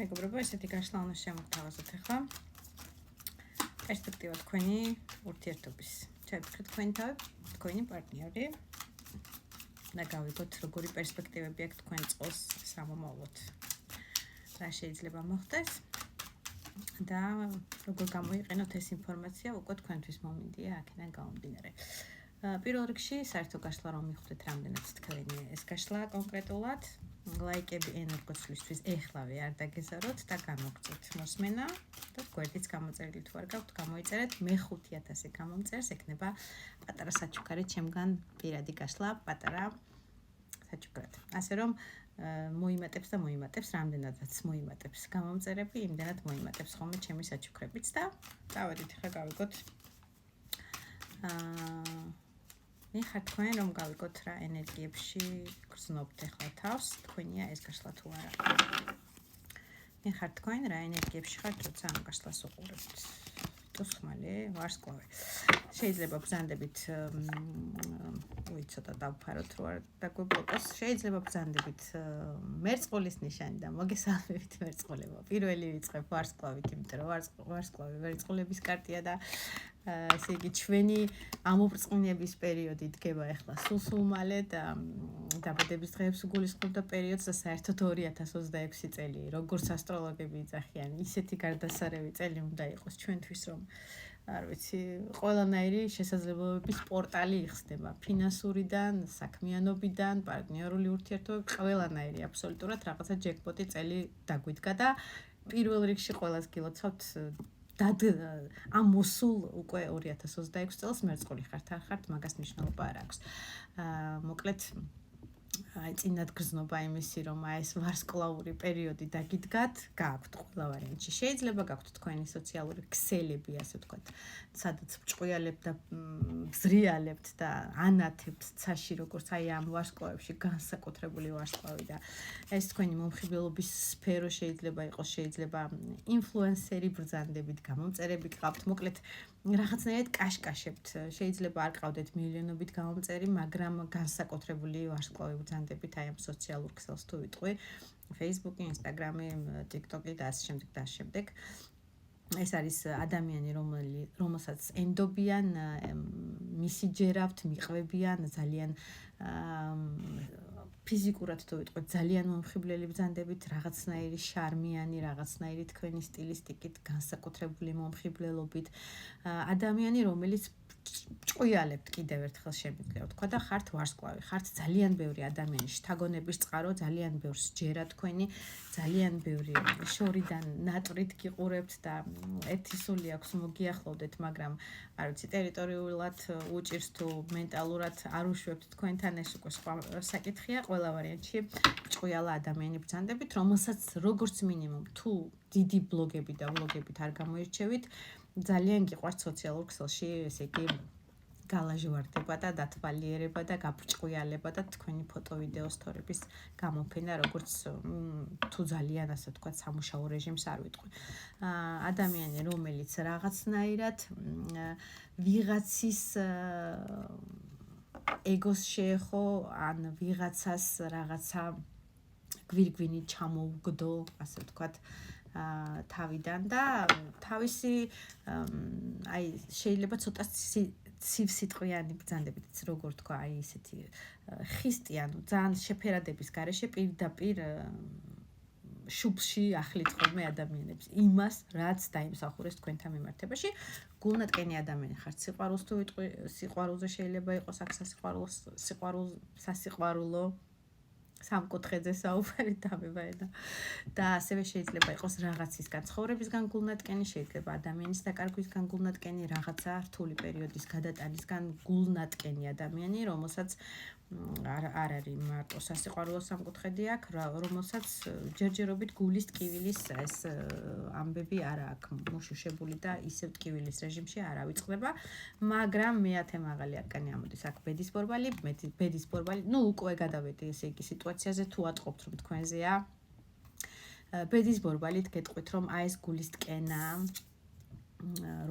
მეგობრებო, ესეთი გაშლა უნდა შემოგთავაზოთ ახლა. პერსპექტივა თქვენი ურთიერთობის. შევიფიქრეთ თქვენი თავი, თქვენი პარტნიორი. და გავიგოთ, როგორი პერსპექტივები აქვს თქვენ წყოს სამომავლოდ. რა შეიძლება მოხდეს და როგორ გამოიყენოთ ეს ინფორმაცია უკვე თქვენთვის მომინდია აქედან გამომდინარე. პირველ რიგში საერთო გაშლა რომ მიხვდეთ რამდენად თქვენი ეს გაშლა კონკრეტულად ლაიკები ენერგოცვლისთვის ეხლავე არ დაგეზაროთ და გამოგწოთ მოსმენა და გვერდიც გამოწერილი თუ არ გაქვთ გამოიწერეთ მე-5000 გამომწერს ექნება პატარა საჩუქარი ჩემგან პირადი გაშლა პატარა საჩუქრად ასე რომ მოიმატებს და მოიმატებს რამდენადაც მოიმატებს გამომწერები იმდენად მოიმატებს ხოლმე ჩემი საჩუქრებიც და დავედით ხა გავიგოთ მიხარ თქვენ რომ გავიგოთ რა ენერგიებში გრძნობთ ახლა თავს თქვენია ეს გაშლა თუ არა მიხარ თქვენ რა ენერგიებში ხართ როცა ამ გაშლას უყურებთ თუხმალე ვარსკვლავი შეიძლება ბრძანდებით ცოტა დავფაროთ რო არ დაგვიბლოკოს შეიძლება ბრძანდებით მერწყულის ნიშანი და მოგესალმებით მერწყულებო პირველი ვიწყებ ვარსკვლავით იმიტომ რომ ვარსკვლავი მერწყულების კარტია და ესე იგი ჩვენი ამობრწყინების პერიოდი დგება ახლა სულ მალე და დაბადების დღეებს გულისხმობდა პერიოდს და საერთოდ 2026 წელი როგორც ასტროლოგები იძახიან ისეთი გარდასარევი წელი უნდა იყოს ჩვენთვის რომ არ ვიცი ყველანაირი შესაძლებლობების პორტალი იხსნება ფინანსურიდან საქმიანობიდან პარტნიორული ურთიერთობები ყველანაირი აბსოლუტურად რაღაცა ჯეკპოტი წელი დაგვიდგა და პირველ რიგში ყველას გილოცავთ ამ მოსულ უკვე 2026 წელს მერწყული ხართ არ ხართ მაგას მნიშვნელობა არ აქვს მოკლედ აი წინათ გრძნობა იმისი რომ აი ეს ვარსკვლავური პერიოდი დაგიდგათ გააქვთ ყველა ვარიანტში შეიძლება გაქვთ თქვენი სოციალური ქსელები ასე ვთქვათ სადაც ჭყუიალებთ და ზრიალებთ და ანათებთ ცაში როგორც აი ამ ვარსკვლავებში განსაკუთრებული ვარსკვლავი და ეს თქვენი მომხიბლობის სფერო შეიძლება იყოს შეიძლება ინფლუენსერი ბრძანდებით გამომწერები გყავთ მოკლედ რაღაცნაირად კაშკაშებთ შეიძლება არ ყავდეთ მილიონობით გამომწერი მაგრამ განსაკუთრებული ვარსკვლავი ბრძანდებით აი ამ სოციალურ ქსელს თუ ვიტყვი Facebook-ი, Instagram-ი, TikTok-ი და ასე შემდეგ და ასე შემდეგ ეს არის ადამიანი რომელსაც ენდობიან მისიჯერავთ მიყვებიან ძალიან ფიზიკურად თუ ვიტყვით ძალიან მომხიბლელი ბრძანდებით რაღაცნაირი შარმიანი რაღაცნაირი თქვენი სტილისტიკით განსაკუთრებული მომხიბლელობით ადამიანი რომელიც ჭყუიალებთ კიდევ ერთხელ შემიძლია ვთქვა და ხართ ვარსკვლავი ხართ ძალიან ბევრი ადამიანი შთაგონების წყარო ძალიან ბევრს ჯერა თქვენი ძალიან ბევრი შორიდან ნატრით გიყურებთ და ერთი სული აქვს მოგიახლოვდეთ მაგრამ არ ვიცი ტერიტორიულად უჭირს თუ მენტალურად არ უშვებთ თქვენთან ეს უკვე სხვა საკითხია ყველა ვარიანტში ჭყუიალა ადამიანი ბრძანდებით რომელსაც როგორც მინიმუმ თუ დიდი ბლოგები და ვლოგებით არ გამოირჩევით ძალიან გიყვართ სოციალურ ქსელში ესე იგი გალაჟვარდება და დათვალიერება და გაბრჭყვიალება და თქვენი ფოტო-ვიდეო სტორების გამოფენა როგორც თუ ძალიან ასე ვთქვათ სამუშაო რეჟიმს არ ვიტყვი ადამიანი რომელიც რაღაცნაირად ვიღაცის ეგოს შეეხო ან ვიღაცას რაღაცა გვირგვინი ჩამოუგდო ასე ვთქვათ თავიდან და თავისი აი შეიძლება ცოტა ცივსიტყვიანი ბრძანდებით როგორ თქვა აი ესეთი ხისტიან ძალიან შეფერადების გარეშე პირდაპირ შუბში ახლით ხოლმე ადამიანებს იმას რაც დაიმსახურეს თქვენთან მიმართებაში გულნატკენი ადამიანი ხართ სიყვარულს თუ ვიტყვი სიყვარულზე შეიძლება იყოს აქ სასიყვარულო სამკუთხედზე საუბარი დამებაენა და ასევე შეიძლება იყოს რაღაცისგან ცხოვრებისგან გულნატკენი შეიძლება ადამიანის დაკარგვისგან გულნატკენი რაღაცა რთული პერიოდის გადატანისგან გულნატკენი ადამიანი რომელსაც არ არის მარტო სასიყვარულო სამკუთხედი აქვს რომელსაც ჯერჯერობით გულის ტკივილის ეს ამბები არ აქვს მოშუშებული და ისევ ტკივილის რეჟიმში არ ავიწყდება მაგრამ მეათე მაღალი არკანი ამოდის აქ ბედის ბორბალი ნუ უკვე გადავედი ესე იგი სიტუაციაზე თუ ატყობთ რომ თქვენზეა ბედის ბორბალით გეტყვით რომ აი ეს გულის ტკენა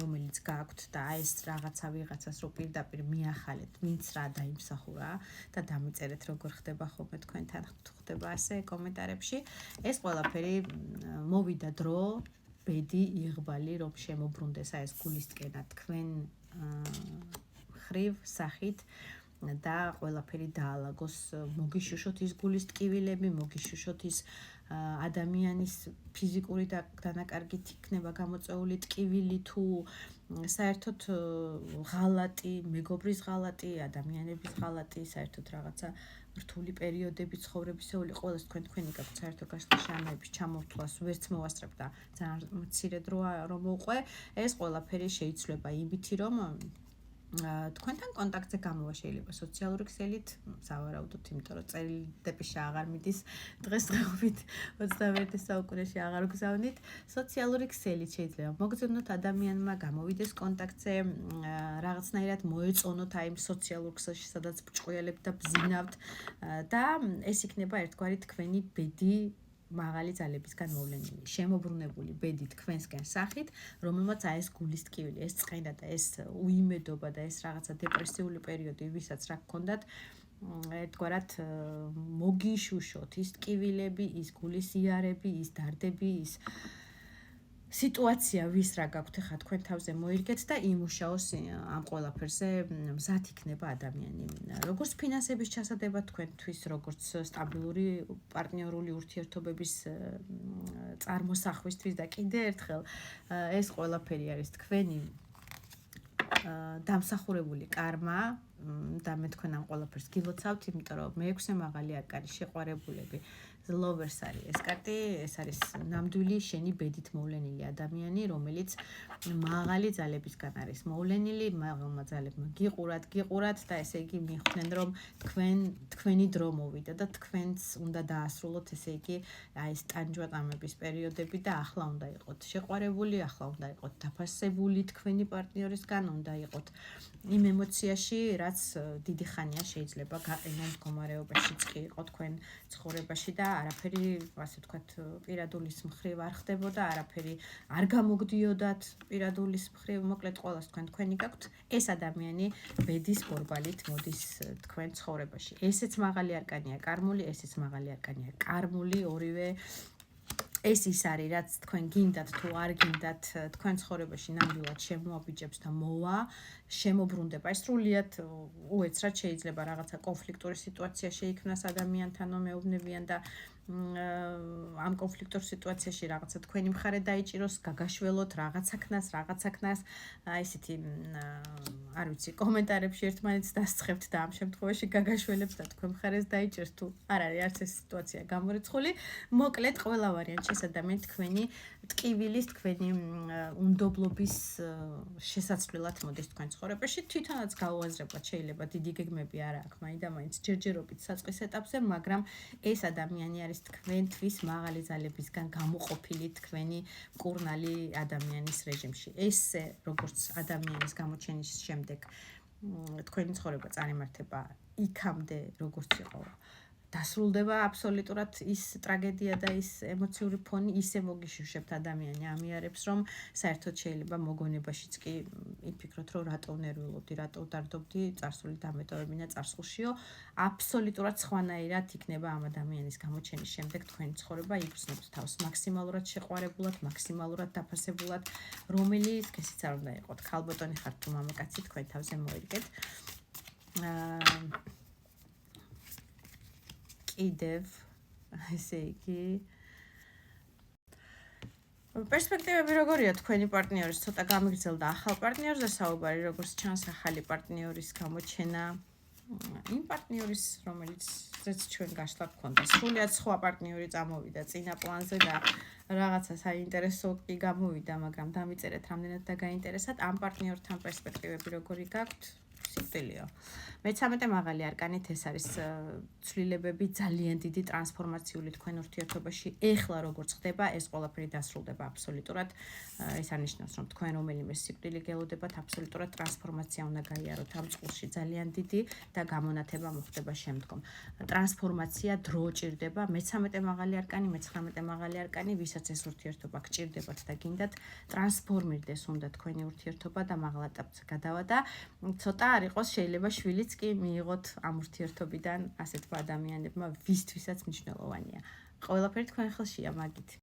რომელიც გააქვთ და ეს რაღაცა ვიღაცას რო პირდაპირ მიახალეთ, ვინც რა დაიმსახურა და დამიწერეთ როგორ ხდება ხოლმე თქვენთან ხდება ასე კომენტარებში. ეს ყველაფერი მოვიდა დრო, ბედი, იღბალი, რომ შემოbrunდეს ეს გულისკენა თქვენ ხრივ სახით და ყველაფერი დაალაგოს, მოგიშუშოთ ის გულის ტკივილები, მოგიშუშოთ ის ადამიანის ფიზიკური დანაკარგით იქნება გამოწეული ტკივილი თუ საერთოდ ღალატი, მეგობრის ღალატი, ადამიანების ღალატი, საერთოდ რაღაცა რთული პერიოდები ცხოვრებისეული ყველას თქვენი გაქვთ საერთო გასხლის შანაების ჩამოვთვლას ვერც მოვასწრებ და ძალიან მცირე დროა რომ მოყვე, ეს ყველაფერი შეიძლება იმითი რომ თქვენთან კონტაქტზე გამოვა შეიძლება სოციალური ქსელით, სავარაუდოდ, იმიტომ რომ წერილდეპიშა აღარ მიდის დღესდღეობით 21 საუკუნეში აღარ გზავნით. სოციალური ქსელით შეიძლება მოგზავნოთ ადამიანმა, გამოვიდეს კონტაქტზე, რაღაცნაირად მოეწონოთ აი სოციალურ ქსელში, სადაც ბჭყვიალებთ და ბზინავთ და ეს იქნება ერთგვარი თქვენი ბედი მაღალი ძალებისგან მოვლენილი, შემოbrunებული ბედი თქვენსგან სახით, რომელმაც აი ეს გულის ტკივილი, ეს წყენა და ეს უიმედობა და ეს რაღაცა დეპრესიული პერიოდი, ვისაც რა გქონდათ, ერთგვარად მოგიშუშოთ ის ტკივილები, ის გულის იარები, ის დარდები, ის სიტუაცია ვის რა გაქვთ ხა თქვენ თავზე მოირგეთ და იმუშაოს ამ ყველაფერზე მზად იქნება ადამიანი. Როგორც ფინანსების ჩასადება თქვენთვის, როგორც სტაბილური პარტნიორული ურთიერთობების წარმოსახვისთვის და კიდე ერთხელ ეს ყველაფერი არის თქვენი დამსახურებული კარმა და მე თქვენ ამ ყველაფერს გილოცავთ, იმიტომ რომ მე-6 მაღალი არკანი შეყვარებულები Lovers არის ეს კარტი, ეს არის ნამდვილი შენი ბედით მოვლენილი ადამიანი, რომელიც მაღალი ძალებისგან არის მოვლენილი, მაღალმა ძალებმა გიყურათ და ესე იგი მიხვდნენ რომ თქვენი დრო მოვიდა და თქვენს უნდა დაასრულოთ ესე იგი აი ეს ტანჯვატამების პერიოდები და ახლა უნდა იყოთ შეყვარებული, ახლა უნდა იყოთ დაფასებული თქვენი პარტნიორისგან, უნდა იყოთ იმ ემოციაში, რაც დიდი ხანია შეიძლება გაყინა მდგომარეობაშიც კი იყო თქვენ ცხოვრებაში და არაფერი, ასე ვთქვათ, პირადულის მხრივ არ ხდებოდა, არაფერი არ გამოგდიოდათ პირადულის მხრივ, მოკლედ ყველას თქვენი გაქვთ, ეს ადამიანი ბედის ბორბალით მოდის თქვენ ცხოვრებაში. ესეც მაღალი არკანია კარმული, ესეც მაღალი არკანია კარმული, ორივე ეს ის არის, რაც თქვენ გინდათ თუ არ გინდათ, თქვენ ცხოვრებაში ნამდვილად შემოაბიჯებს და მოვა, შემოbrunდება. ეს სრულიად უეცრად შეიძლება რაღაცა კონფლიქტური სიტუაცია შეიქმნას ადამიანთან, მეუბნებიან და ამ კონფლიქტურ სიტუაციაში რაღაცა თქვენი მხარე დაიჭიროს, გაგაშველოთ რაღაცა ქნას, აი ესეთი არ ვიცი, კომენტარებში ერთმანეთს დასწრებთ და ამ შემთხვევაში გაგაშველებთ და თქვენ მხარეს დაიჭერს თუ არ არის არც ეს სიტუაცია გამორიცხული. მოკლედ ყველა ვარიანტში ეს ადამიანი თქვენი ტკივილის, თქვენი უნდობლობის შესაცვლელად მოდის თქვენ ცხოვრებაში. თვითონაც გაუაზრებლად შეიძლება დიდი გეგმები არ აქვს, მაინც ჯერჯერობით საწყის ეტაპზე, მაგრამ ეს ადამიანი არის თქვენთვის მაღალი ძალებისგან გამოყოფილი თქვენი მკურნალი ადამიანის რეჟიმში. ესე როგორც ადამიანის გამოჩენის შემდეგ თქვენი ცხოვრება წარიმართება იქამდე როგორც იყო დასრულდება აბსოლუტურად ის ტრაგედია და ის ემოციური ფონი ისე მოგიშუშებთ ადამიანი ამიარებს რომ საერთოდ შეიძლება მოგონებაშიც კი იფიქროთ რომ რატო ნერვიულობდი, რატო დარდობდი, წარსული დამეტოვებინა წარსულშიო, აბსოლუტურად სხვანაირად იქნება ამ ადამიანის გამოჩენის შემდეგ თქვენი ცხოვრება, იგრძნობს თავს მაქსიმალურად შეყვარებულად, მაქსიმალურად დაფასებულად, რომელი სქესიც არ უნდა იყოთ, ქალბატონი ხართ თუ მამაკაცი თქვენ თავზე მოიგეთ. კიდევ ესე იგი პერსპექტივები როგორია თქვენი პარტნიორის ცოტა გამიგრძელდა ახალ პარტნიორზე საუბარი, როგორც ჩანს ახალი პარტნიორის გამოჩენა იმ პარტნიორის, რომელიც ჩვენ გაშლა გქონდა. სრულიად სხვა პარტნიორი წამოვიდა წინა პლანზე და რაღაცა საინტერესო კი გამოვიდა, მაგრამ დამიწერეთ რამდენად დაგაინტერესათ ამ პარტნიორთან პერსპექტივები როგორი გაქვთ? სიკვდილიო. მე-13 მაღალი არკანით ეს არის ცვლილებები, ძალიან დიდი ტრანსფორმაციული თქვენ ურთიერთობაში. ეხლა როგორც ხდება, ეს ყველაფერი დასრულდება აბსოლუტურად. ეს არნიშნავს, რომ თქვენ რომელიმე სიკვდილი გელოდებათ, აბსოლუტურად ტრანსფორმაცია უნდა გაიაროთ ამ წყულში, ძალიან დიდი და გამონათება მოხდება შემდგომ. ტრანსფორმაცია დრო ჭირდება, მე-13 მაღალი არკანი, მე-19 მაღალი არკანი, ვისაც ეს ურთიერთობა გჭირდებათ და გინდათ ტრანსფორმირდეს უნდა თქვენი ურთიერთობა და მაღალ ეტაპზე გადავა და ცოტა არ იყოს შეიძლება შვილიც კი მიიღოთ ამ ურთიერთობიდან ასეთმა ადამიანებმა, ვისთვისაც მნიშვნელოვანია. ყველაფერი თქვენ ხელშია, მაგით.